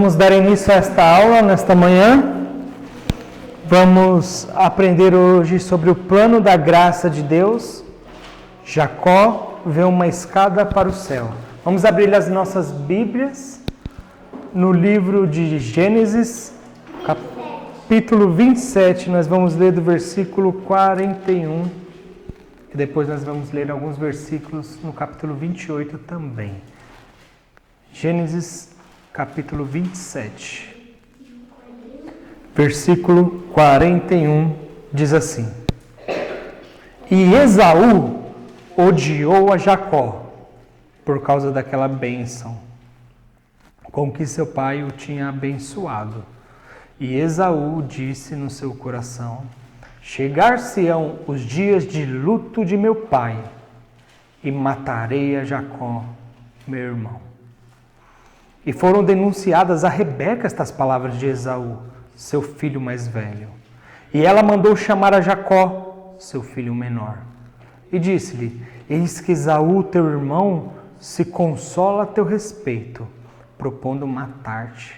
vamos dar início a esta aula nesta manhã. Vamos aprender hoje sobre o plano da graça de Deus. Jacó vê uma escada para o céu. Vamos abrir as nossas Bíblias no livro de Gênesis, capítulo 27. Nós vamos ler do versículo 41. E depois nós vamos ler alguns versículos no capítulo 28 também. Gênesis, capítulo 27. Versículo 41 diz assim: E Esaú odiou a Jacó por causa daquela bênção com que seu pai o tinha abençoado. E Esaú disse no seu coração: Chegar-se-ão os dias de luto de meu pai, e matarei a Jacó, meu irmão. E foram denunciadas a Rebeca estas palavras de Esaú, seu filho mais velho. E ela mandou chamar a Jacó, seu filho menor. E disse-lhe: Eis que Esaú, teu irmão, se consola a teu respeito, propondo matar-te.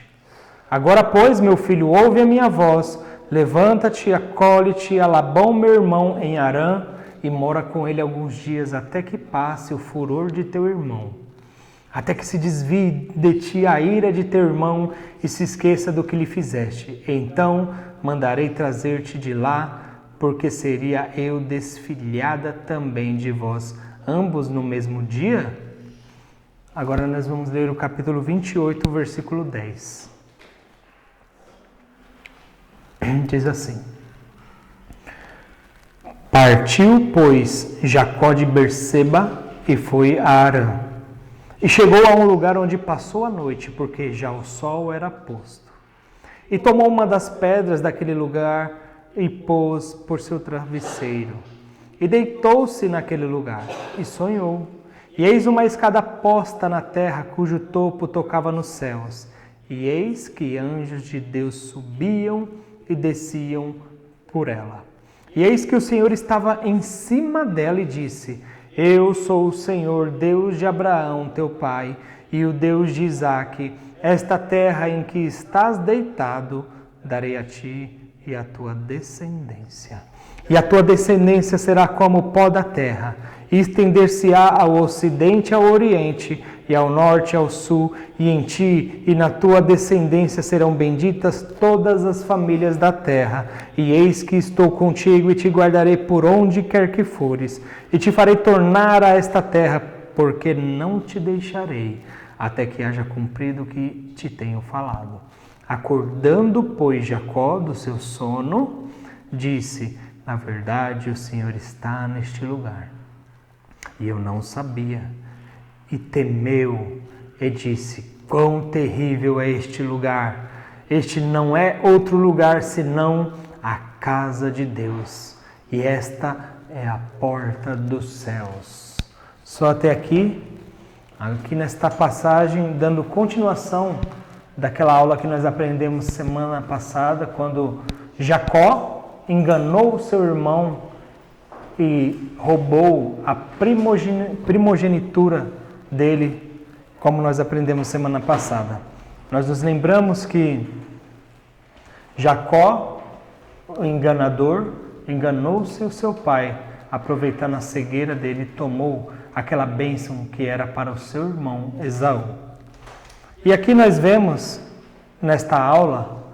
Agora, pois, meu filho, ouve a minha voz, levanta-te, acole-te a Labão, meu irmão, em Harã, e mora com ele alguns dias, até que passe o furor de teu irmão, até que se desvie de ti a ira de teu irmão e se esqueça do que lhe fizeste. Então mandarei trazer-te de lá, porque seria eu desfilhada também de vós, ambos no mesmo dia? Agora nós vamos ler o capítulo 28, versículo 10. Diz assim: Partiu, pois, Jacó de Berseba e foi a Harã. E chegou a um lugar onde passou a noite, porque já o sol era posto. E tomou uma das pedras daquele lugar e pôs por seu travesseiro. E deitou-se naquele lugar e sonhou. E eis uma escada posta na terra, cujo topo tocava nos céus. E eis que anjos de Deus subiam e desciam por ela. E eis que o Senhor estava em cima dela e disse: Eu sou o Senhor, Deus de Abraão, teu pai, e o Deus de Isaque. Esta terra em que estás deitado, darei a ti e à tua descendência. E a tua descendência será como o pó da terra, e estender-se-á ao ocidente e ao oriente, e ao norte e ao sul, e em ti e na tua descendência serão benditas todas as famílias da terra. E eis que estou contigo e te guardarei por onde quer que fores, e te farei tornar a esta terra, porque não te deixarei, até que haja cumprido o que te tenho falado. Acordando, pois, Jacó do seu sono, disse: Na verdade, o Senhor está neste lugar. E eu não sabia. E temeu e disse: Quão terrível é este lugar! Este não é outro lugar senão a casa de Deus, e esta é a porta dos céus. Só até aqui nesta passagem, dando continuação daquela aula que nós aprendemos semana passada, quando Jacó enganou seu irmão e roubou a primogenitura dele, como nós aprendemos semana passada. Nós nos lembramos que Jacó, o enganador, enganou-se o seu pai, aproveitando a cegueira dele, tomou aquela bênção que era para o seu irmão Esaú. E aqui nós vemos, nesta aula,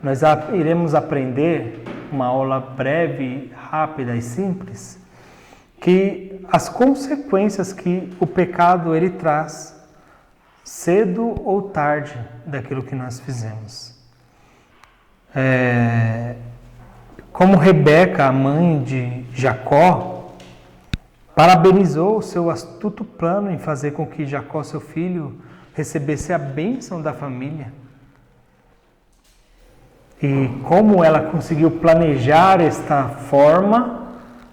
nós iremos aprender, uma aula breve, rápida e simples, que as consequências que o pecado ele traz, cedo ou tarde, daquilo que nós fizemos. Como Rebeca, a mãe de Jacó, parabenizou o seu astuto plano em fazer com que Jacó, seu filho, recebesse a bênção da família. E como ela conseguiu planejar esta forma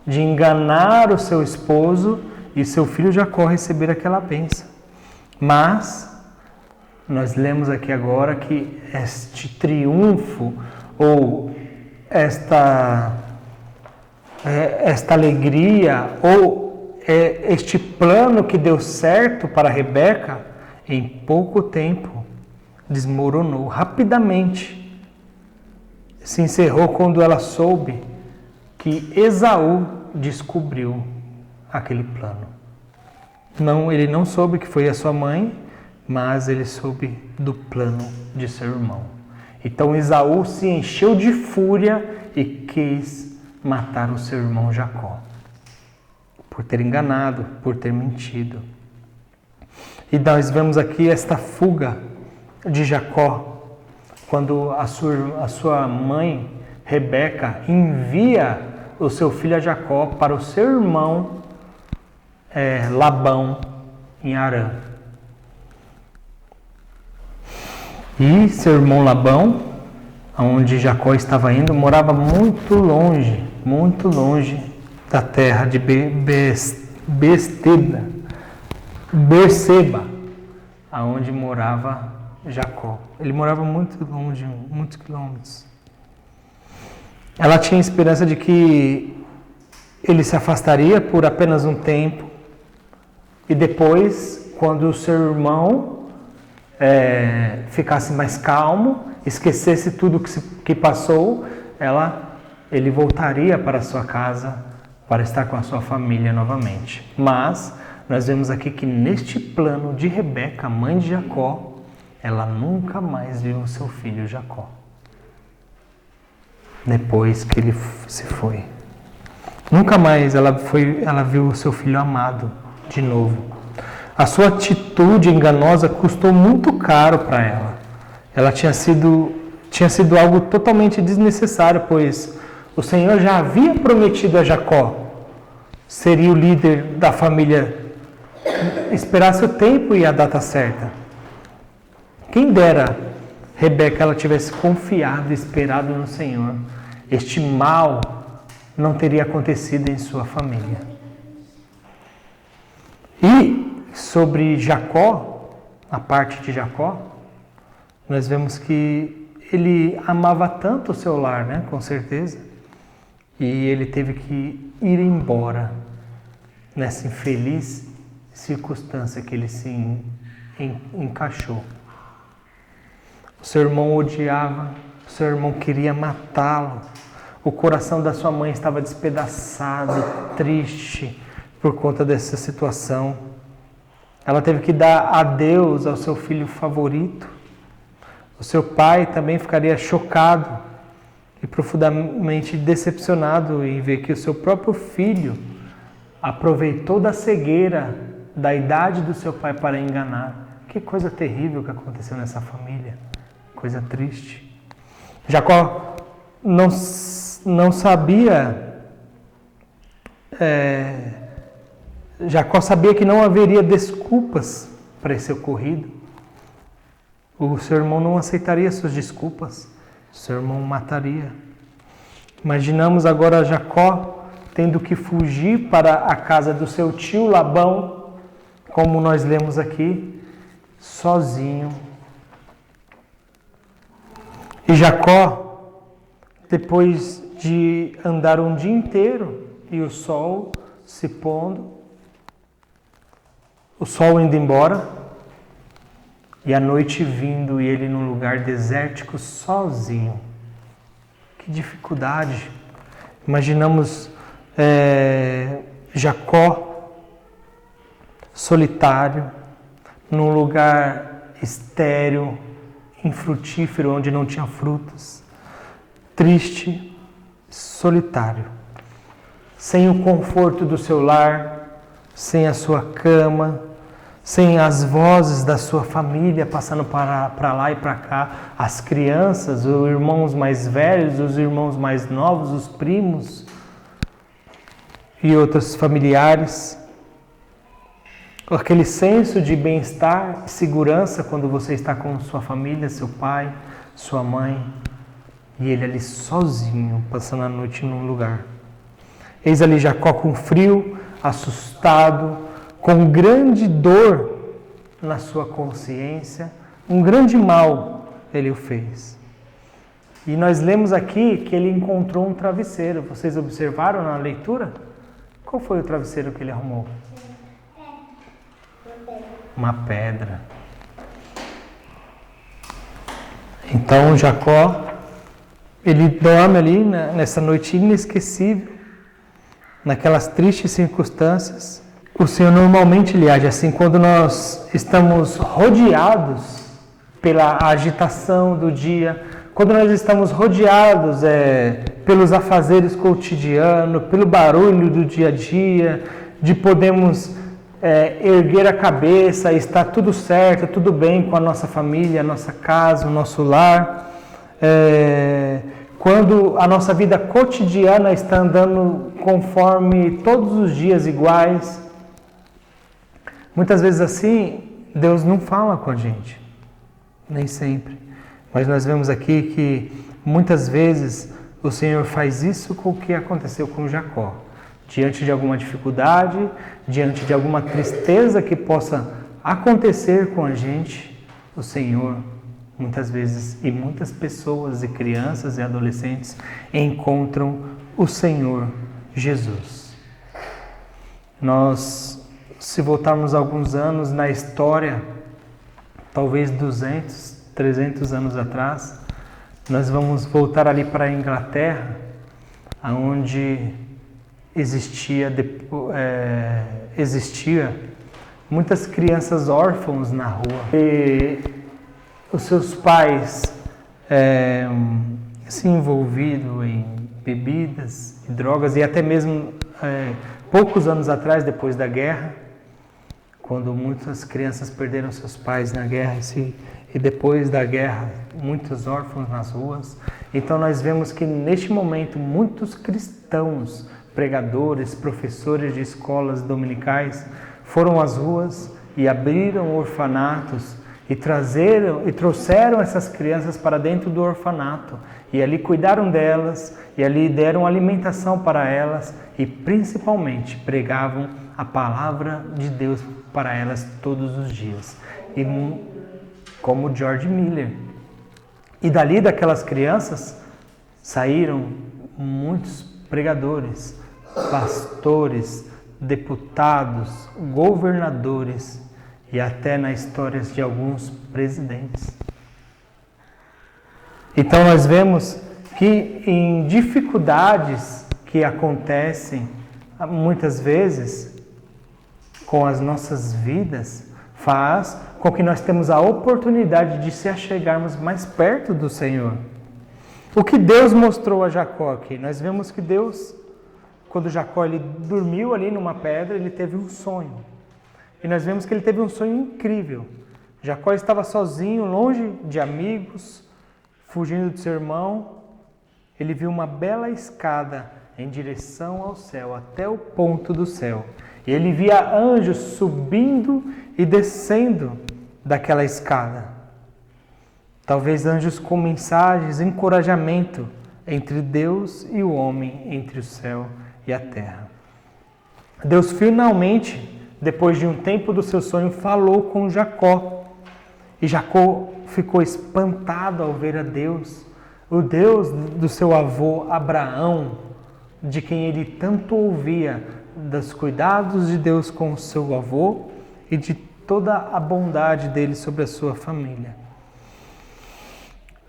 de enganar o seu esposo e seu filho Jacó receber aquela bênção. Mas nós lemos aqui agora que este triunfo ou esta alegria ou este plano que deu certo para Rebeca, em pouco tempo desmoronou rapidamente. Se encerrou quando ela soube que Esaú descobriu aquele plano. Não, ele não soube que foi a sua mãe, mas ele soube do plano de seu irmão. Então Esaú se encheu de fúria e quis matar o seu irmão Jacó, por ter enganado, por ter mentido. E nós vemos aqui esta fuga de Jacó, quando a sua mãe, Rebeca, envia o seu filho Jacó para o seu irmão Labão, em Harã. E seu irmão Labão, onde Jacó estava indo, morava muito longe da terra de Berseba, aonde morava Jacó. Ele morava muito longe, muitos quilômetros. Ela tinha esperança de que ele se afastaria por apenas um tempo e depois, quando o seu irmão ficasse mais calmo, esquecesse tudo que passou, ele voltaria para a sua casa para estar com a sua família novamente. Mas nós vemos aqui que neste plano de Rebeca, mãe de Jacó, ela nunca mais viu o seu filho Jacó, depois que ele se foi. Nunca mais ela viu o seu filho amado de novo. A sua atitude enganosa custou muito caro para ela. Ela tinha sido algo totalmente desnecessário, pois o Senhor já havia prometido a Jacó seria o líder da família, esperasse o tempo e a data certa. Quem dera Rebeca ela tivesse confiado e esperado no Senhor, este mal não teria acontecido em sua família. E sobre Jacó, a parte de Jacó, nós vemos que ele amava tanto o seu lar, né? Com certeza. E ele teve que ir embora nessa infeliz circunstância que ele se encaixou. O seu irmão odiava, o seu irmão queria matá-lo. O coração da sua mãe estava despedaçado, triste por conta dessa situação. Ela teve que dar adeus ao seu filho favorito. O seu pai também ficaria chocado e profundamente decepcionado em ver que o seu próprio filho aproveitou da cegueira da idade do seu pai para enganar. Que coisa terrível que aconteceu nessa família. Coisa triste. Jacó não sabia... Jacó sabia que não haveria desculpas para esse ocorrido. O seu irmão não aceitaria suas desculpas. O seu irmão mataria. Imaginamos agora Jacó tendo que fugir para a casa do seu tio Labão, como nós lemos aqui, sozinho. E Jacó, depois de andar um dia inteiro e o sol se pondo, o sol indo embora e a noite vindo e ele num lugar desértico sozinho. Que dificuldade! Imaginamos Jacó solitário, num lugar estéril, infrutífero, onde não tinha frutas, triste, solitário, sem o conforto do seu lar, sem a sua cama, sem as vozes da sua família passando para lá e para cá, as crianças, os irmãos mais velhos, os irmãos mais novos, os primos e outros familiares. Aquele senso de bem-estar e segurança quando você está com sua família, seu pai, sua mãe, e ele ali sozinho, passando a noite num lugar. Eis ali Jacó com frio, assustado, com grande dor na sua consciência, um grande mal ele o fez. E nós lemos aqui que ele encontrou um travesseiro. Vocês observaram na leitura? Qual foi o travesseiro que ele arrumou? Uma pedra. Então Jacó, ele dorme ali nessa noite inesquecível, naquelas tristes circunstâncias. O Senhor normalmente ele age assim quando nós estamos rodeados pela agitação do dia, quando nós estamos rodeados pelos afazeres cotidianos, pelo barulho do dia a dia, de podermos erguer a cabeça e estar tudo certo, tudo bem com a nossa família, a nossa casa, o nosso lar. Quando a nossa vida cotidiana está andando conforme todos os dias iguais, muitas vezes assim, Deus não fala com a gente, nem sempre. Mas nós vemos aqui que muitas vezes o Senhor faz isso com o que aconteceu com Jacó. Diante de alguma dificuldade, diante de alguma tristeza que possa acontecer com a gente, o Senhor, muitas vezes, e muitas pessoas, e crianças e adolescentes, encontram o Senhor Jesus. Nós, se voltarmos alguns anos na história, talvez 200, 300 anos atrás, nós vamos voltar ali para a Inglaterra, onde existia muitas crianças órfãos na rua. E os seus pais se envolvidos em bebidas e drogas, e até mesmo poucos anos atrás, depois da guerra, quando muitas crianças perderam seus pais na guerra, e depois da guerra, muitos órfãos nas ruas. Então nós vemos que neste momento muitos cristãos, pregadores, professores de escolas dominicais foram às ruas e abriram orfanatos e trouxeram essas crianças para dentro do orfanato, e ali cuidaram delas, e ali deram alimentação para elas, e principalmente pregavam a palavra de Deus para elas todos os dias, e como George Miller. E dali daquelas crianças saíram muitos pregadores, pastores, deputados, governadores e até na história de alguns presidentes. Então nós vemos que em dificuldades que acontecem muitas vezes com as nossas vidas, faz com que nós temos a oportunidade de se achegarmos mais perto do Senhor. O que Deus mostrou a Jacó aqui? Nós vemos que Deus, quando Jacó ele dormiu ali numa pedra, ele teve um sonho. E nós vemos que ele teve um sonho incrível. Jacó estava sozinho, longe de amigos, fugindo de seu irmão. Ele viu uma bela escada em direção ao céu, até o ponto do céu. E ele via anjos subindo e descendo daquela escada. Talvez anjos com mensagens, encorajamento entre Deus e o homem, entre o céu e a terra. Deus finalmente, depois de um tempo do seu sonho, falou com Jacó. E Jacó ficou espantado ao ver a Deus, o Deus do seu avô Abraão, de quem ele tanto ouvia, dos cuidados de Deus com o seu avô e de toda a bondade dele sobre a sua família.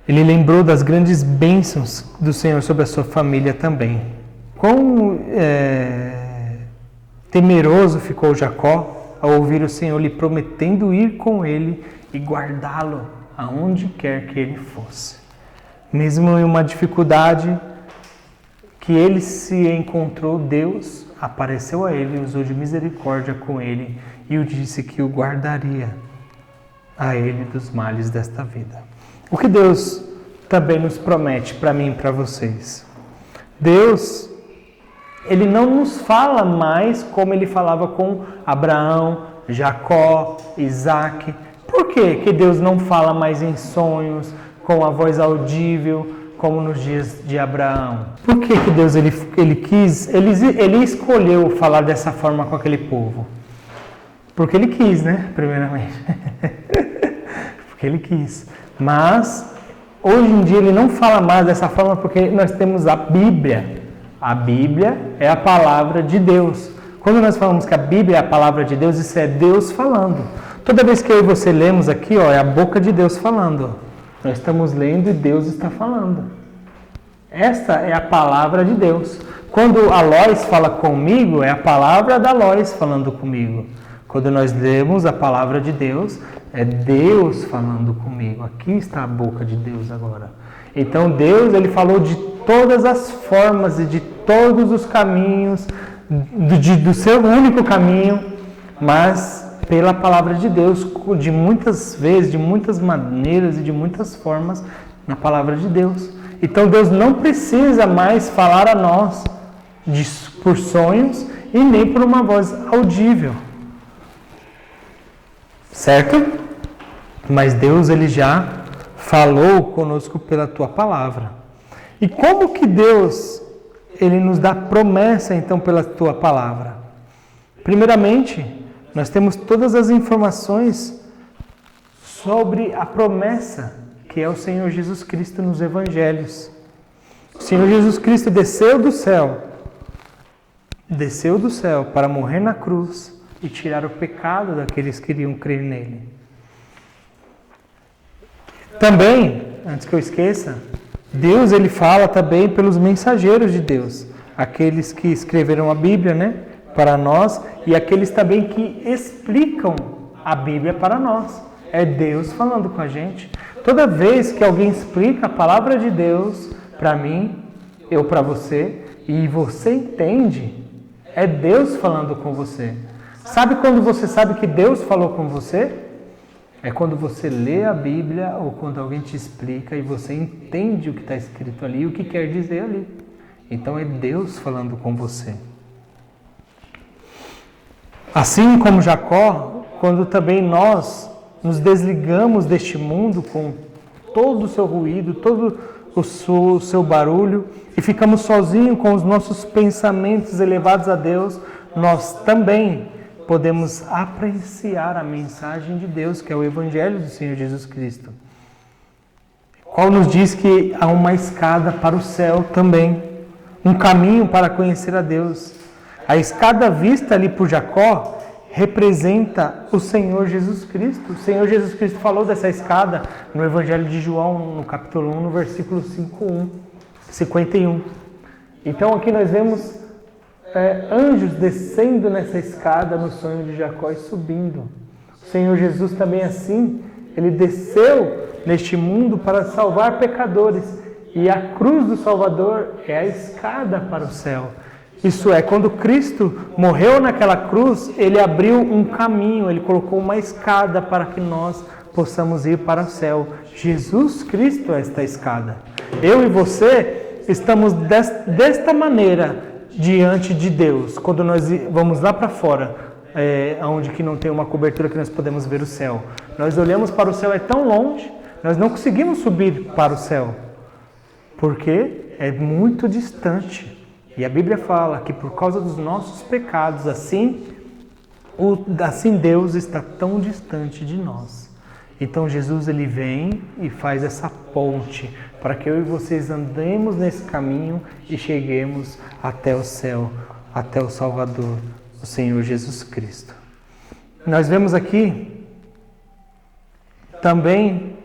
Ele lembrou das grandes bênçãos do Senhor sobre a sua família também. Quão temeroso ficou Jacó ao ouvir o Senhor lhe prometendo ir com ele e guardá-lo aonde quer que ele fosse. Mesmo em uma dificuldade que ele se encontrou, Deus apareceu a ele, usou de misericórdia com ele e o disse que o guardaria a ele dos males desta vida. O que Deus também nos promete para mim e para vocês? Deus, ele não nos fala mais como ele falava com Abraão, Jacó, Isaac. Por que Deus não fala mais em sonhos, com a voz audível, como nos dias de Abraão? Por que Deus ele escolheu falar dessa forma com aquele povo? Porque ele quis, né? Primeiramente. Porque ele quis. Mas, hoje em dia, ele não fala mais dessa forma porque nós temos a Bíblia. A Bíblia é a palavra de Deus. Quando nós falamos que a Bíblia é a palavra de Deus, isso é Deus falando. Toda vez que eu e você lemos aqui, é a boca de Deus falando. Nós estamos lendo e Deus está falando. Esta é a palavra de Deus. Quando a Lois fala comigo, é a palavra da Lois falando comigo. Quando nós lemos a palavra de Deus, é Deus falando comigo. Aqui está a boca de Deus agora. Então Deus, ele falou de todas as formas e de todos os caminhos, do seu único caminho, mas pela palavra de Deus, de muitas vezes, de muitas maneiras e de muitas formas, na palavra de Deus. Então Deus não precisa mais falar a nós por sonhos e nem por uma voz audível. Certo? Mas Deus, ele já falou conosco pela tua palavra. E como que Deus, ele nos dá promessa então pela tua palavra? Primeiramente, nós temos todas as informações sobre a promessa que é o Senhor Jesus Cristo nos evangelhos. O Senhor Jesus Cristo desceu do céu para morrer na cruz e tirar o pecado daqueles que iriam crer nele. Também, antes que eu esqueça, Deus, ele fala também pelos mensageiros de Deus, aqueles que escreveram a Bíblia, né, para nós, e aqueles também que explicam a Bíblia para nós. É Deus falando com a gente. Toda vez que alguém explica a palavra de Deus para mim, eu para você, e você entende, é Deus falando com você. Sabe quando você sabe que Deus falou com você? É quando você lê a Bíblia ou quando alguém te explica e você entende o que está escrito ali, o que quer dizer ali. Então é Deus falando com você. Assim como Jacó, quando também nós nos desligamos deste mundo com todo o seu ruído, todo o seu barulho e ficamos sozinhos com os nossos pensamentos elevados a Deus, nós também podemos apreciar a mensagem de Deus, que é o Evangelho do Senhor Jesus Cristo, qual nos diz que há uma escada para o céu também, um caminho para conhecer a Deus. A escada vista ali por Jacó representa o Senhor Jesus Cristo. O Senhor Jesus Cristo falou dessa escada no Evangelho de João, no capítulo 1, no versículo 51. Então aqui nós vemos anjos descendo nessa escada no sonho de Jacó e subindo. O Senhor Jesus também assim, ele desceu neste mundo para salvar pecadores. E a cruz do Salvador é a escada para o céu. Isso é, quando Cristo morreu naquela cruz, ele abriu um caminho, ele colocou uma escada para que nós possamos ir para o céu. Jesus Cristo é esta escada. Eu e você estamos desta maneira diante de Deus. Quando nós vamos lá para fora, onde que não tem uma cobertura que nós podemos ver o céu. Nós olhamos para o céu, é tão longe, nós não conseguimos subir para o céu, porque é muito distante. E a Bíblia fala que por causa dos nossos pecados, assim Deus está tão distante de nós. Então Jesus, ele vem e faz essa ponte para que eu e vocês andemos nesse caminho e cheguemos até o céu, até o Salvador, o Senhor Jesus Cristo. Nós vemos aqui também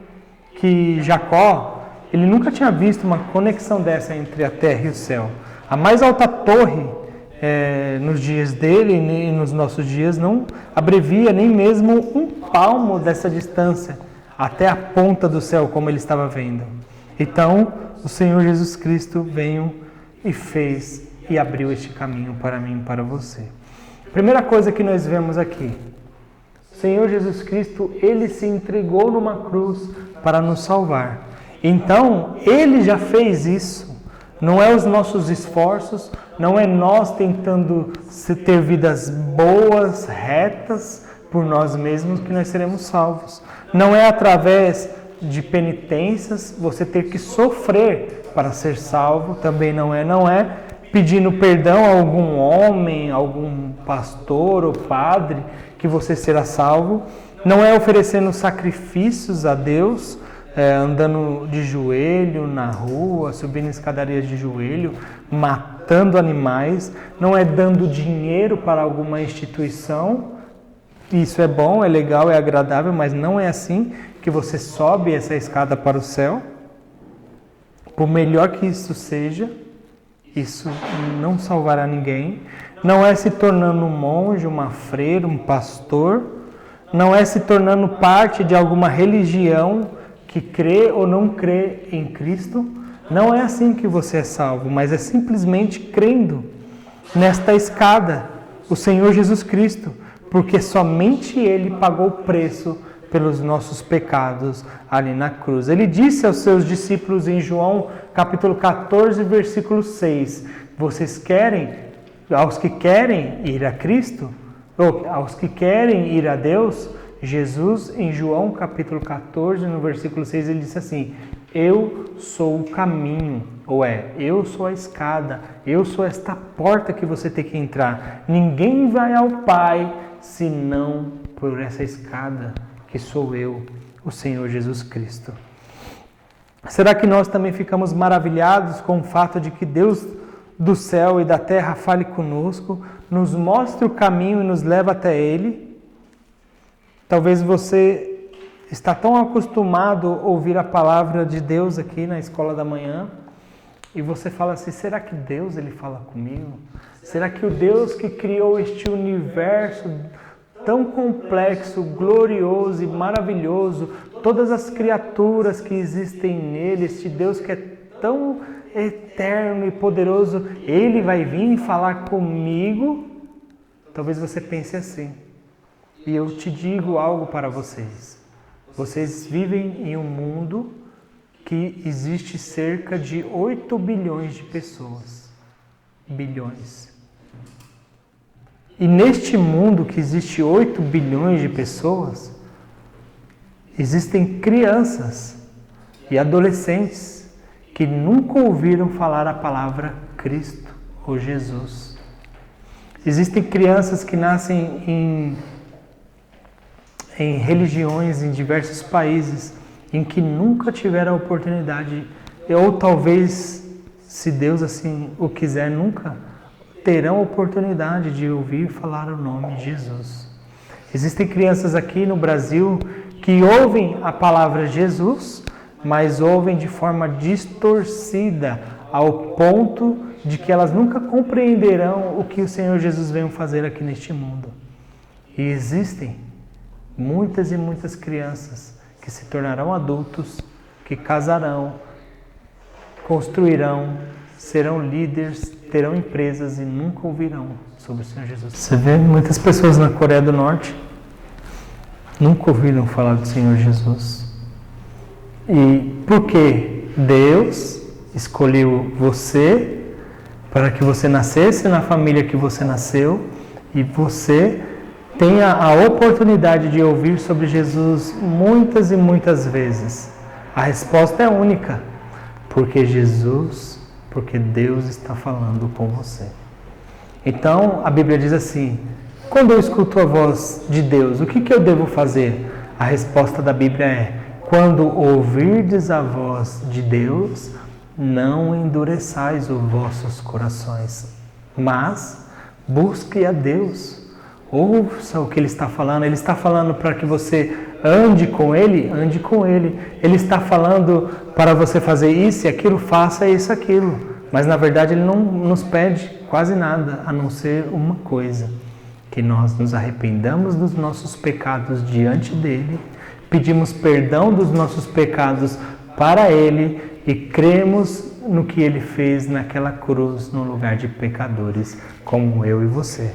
que Jacó, ele nunca tinha visto uma conexão dessa entre a terra e o céu. A mais alta torre nos dias dele e nos nossos dias não abrevia nem mesmo um palmo dessa distância até a ponta do céu, como ele estava vendo. Então, o Senhor Jesus Cristo veio e fez e abriu este caminho para mim e para você. Primeira coisa que nós vemos aqui, o Senhor Jesus Cristo, ele se entregou numa cruz para nos salvar. Então, ele já fez isso. Não é os nossos esforços, não é nós tentando ter vidas boas, retas, por nós mesmos que nós seremos salvos. Não é através de penitências, você ter que sofrer para ser salvo, também não é pedindo perdão a algum homem, algum pastor ou padre que você será salvo. Não é oferecendo sacrifícios a Deus, andando de joelho na rua, subindo escadarias de joelho, matando animais. Não é dando dinheiro para alguma instituição. Isso é bom, é legal, é agradável, mas não é assim que você sobe essa escada para o céu. Por melhor que isso seja, isso não salvará ninguém. Não é se tornando um monge, uma freira, um pastor. Não é se tornando parte de alguma religião que crê ou não crê em Cristo. Não é assim que você é salvo, mas é simplesmente crendo nesta escada, o Senhor Jesus Cristo, porque somente Ele pagou o preço pelos nossos pecados ali na cruz. Ele disse aos seus discípulos em João capítulo 14, versículo 6, vocês querem, aos que querem ir a Cristo, ou aos que querem ir a Deus, Jesus em João capítulo 14, no versículo 6, ele disse assim, eu sou o caminho, eu sou a escada, eu sou esta porta que você tem que entrar. Ninguém vai ao Pai senão por essa escada, que sou eu, o Senhor Jesus Cristo. Será que nós também ficamos maravilhados com o fato de que Deus do céu e da terra fale conosco, nos mostre o caminho e nos leva até Ele? Talvez você está tão acostumado a ouvir a palavra de Deus aqui na escola da manhã e você fala assim, será que Deus ele fala comigo? Será que o Deus que criou este universo tão complexo, glorioso e maravilhoso, todas as criaturas que existem nele, este Deus que é tão eterno e poderoso, ele vai vir falar comigo? Talvez você pense assim. E eu te digo algo para vocês. Vocês vivem em um mundo que existe cerca de 8 bilhões de pessoas. Bilhões. E neste mundo que existe 8 bilhões de pessoas, existem crianças e adolescentes que nunca ouviram falar a palavra Cristo ou Jesus. Existem crianças que nascem em religiões em diversos países em que nunca tiveram a oportunidade, ou talvez, se Deus assim o quiser, nunca terão a oportunidade de ouvir falar o nome de Jesus. Existem crianças aqui no Brasil que ouvem a palavra Jesus, mas ouvem de forma distorcida, ao ponto de que elas nunca compreenderão o que o Senhor Jesus veio fazer aqui neste mundo. E existem muitas e muitas crianças que se tornarão adultos, que casarão, construirão, serão líderes, terão empresas e nunca ouvirão sobre o Senhor Jesus. Você vê muitas pessoas na Coreia do Norte nunca ouviram falar do Senhor Jesus. E por quê? Deus escolheu você para que você nascesse na família que você nasceu e você tenha a oportunidade de ouvir sobre Jesus muitas e muitas vezes. A resposta é única, porque Deus está falando com você. Então, a Bíblia diz assim, quando eu escuto a voz de Deus, o que eu devo fazer? A resposta da Bíblia é, quando ouvirdes a voz de Deus, não endureçais os vossos corações, mas busque a Deus. Ouça o que Ele está falando. Ele está falando para que você ande com Ele, ande com Ele. Ele está falando para você fazer isso e aquilo, faça isso e aquilo. Mas na verdade Ele não nos pede quase nada, a não ser uma coisa. Que nós nos arrependamos dos nossos pecados diante dEle, pedimos perdão dos nossos pecados para Ele e cremos no que Ele fez naquela cruz no lugar de pecadores como eu e você.